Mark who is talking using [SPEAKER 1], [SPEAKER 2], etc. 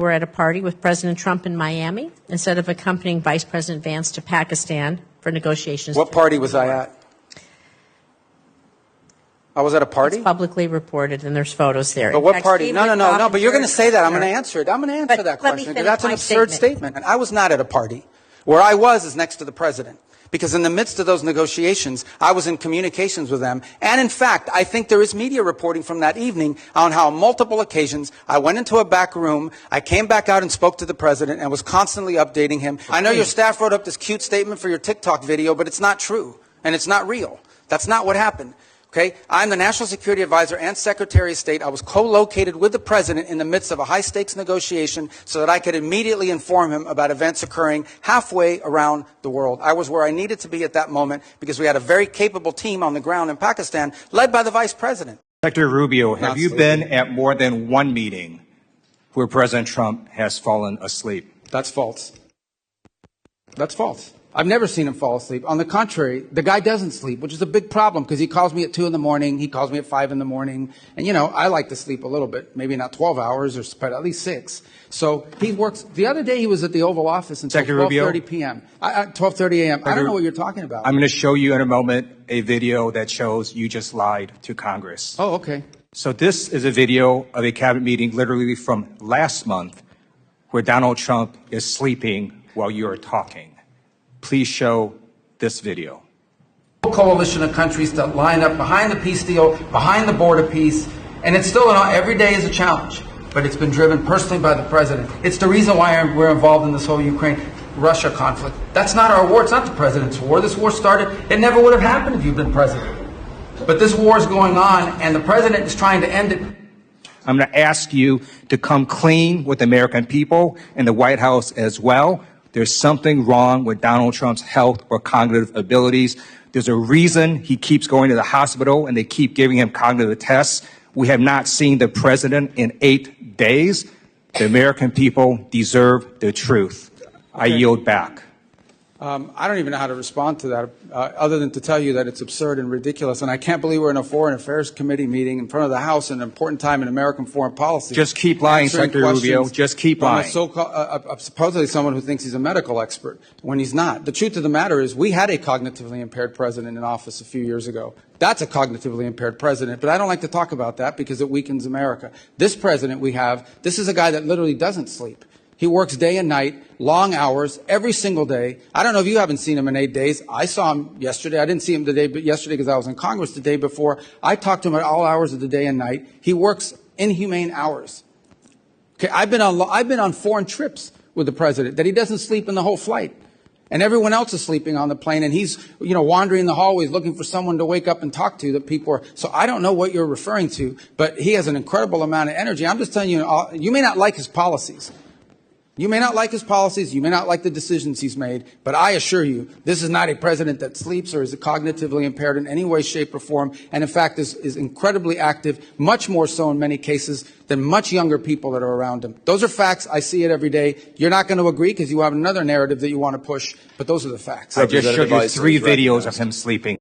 [SPEAKER 1] were at a party with President Trump in Miami instead of accompanying Vice President Vance to Pakistan for negotiations.
[SPEAKER 2] What party was I at? I was at a party?
[SPEAKER 1] It's publicly reported, and there's photos there.
[SPEAKER 2] But what party? No, but you're going to say that. I'm going to answer it. I'm going to answer that question, because that's an absurd statement. And I was not at a party. Where I was is next to the president. Because in the midst of those negotiations, I was in communications with them. And in fact, I think there is media reporting from that evening on how on multiple occasions I went into a back room, I came back out and spoke to the president and was constantly updating him. I know your staff wrote up this cute statement for your TikTok video, but it's not true. And it's not real. That's not what happened. Okay? I'm the National Security Advisor and Secretary of State. I was co-located with the President in the midst of a high-stakes negotiation so that I could immediately inform him about events occurring halfway around the world. I was where I needed to be at that moment because we had a very capable team on the ground in Pakistan, led by the Vice President.
[SPEAKER 3] Secretary Rubio, have you been at more than one meeting where President Trump has fallen asleep?
[SPEAKER 2] That's false. That's false. I've never seen him fall asleep. On the contrary, the guy doesn't sleep, which is a big problem because he calls me at 2 in the morning. He calls me at 5 in the morning. And, you know, I like to sleep a little bit, maybe not 12 hours, but at least 6. So he works. The other day he was at the Oval Office until 12:30 p.m. 12:30 a.m. I don't know what you're talking about.
[SPEAKER 3] I'm going to show you in a moment a video that shows you just lied to Congress.
[SPEAKER 2] Oh, okay.
[SPEAKER 3] So this is a video of a cabinet meeting literally from last month where Donald Trump is sleeping while you are talking. Please show this video.
[SPEAKER 2] Coalition of countries to line up behind the peace deal, behind the border peace, and it's still every day is a challenge, but it's been driven personally by the president. It's the reason why we're involved in this whole Ukraine-Russia conflict. That's not our war. It's not the president's war. This war started. It never would have happened if you'd been president. But this war is going on, and the president is trying to end it.
[SPEAKER 3] I'm going to ask you to come clean with the American people and the White House as well. There's something wrong with Donald Trump's health or cognitive abilities. There's a reason he keeps going to the hospital and they keep giving him cognitive tests. We have not seen the president in 8 days. The American people deserve the truth. Okay. I yield back.
[SPEAKER 2] I don't even know how to respond to that, other than to tell you that it's absurd and ridiculous. And I can't believe we're in a Foreign Affairs Committee meeting in front of the House at an important time in American foreign policy.
[SPEAKER 3] Just keep lying, Secretary Rubio. Just keep lying.
[SPEAKER 2] Supposedly someone who thinks he's a medical expert when he's not. The truth of the matter is we had a cognitively impaired president in office a few years ago. That's a cognitively impaired president. But I don't like to talk about that because it weakens America. This president we have, this is a guy that literally doesn't sleep. He works day and night, long hours, every single day. I don't know if you haven't seen him in 8 days. I saw him yesterday. I didn't see him today, but yesterday because I was in Congress the day before. I talked to him at all hours of the day and night. He works inhumane hours. Okay, I've been on foreign trips with the president that he doesn't sleep in the whole flight. And everyone else is sleeping on the plane, and he's, wandering the hallways looking for someone to wake up and talk to that people are. So I don't know what you're referring to, but he has an incredible amount of energy. I'm just telling you, you may not like his policies. You may not like his policies, you may not like the decisions he's made, but I assure you, this is not a president that sleeps or is cognitively impaired in any way, shape, or form, and in fact is incredibly active, much more so in many cases than much younger people that are around him. Those are facts. I see it every day. You're not going to agree because you have another narrative that you want to push, but those are the facts.
[SPEAKER 3] I just showed you 3 videos of him sleeping.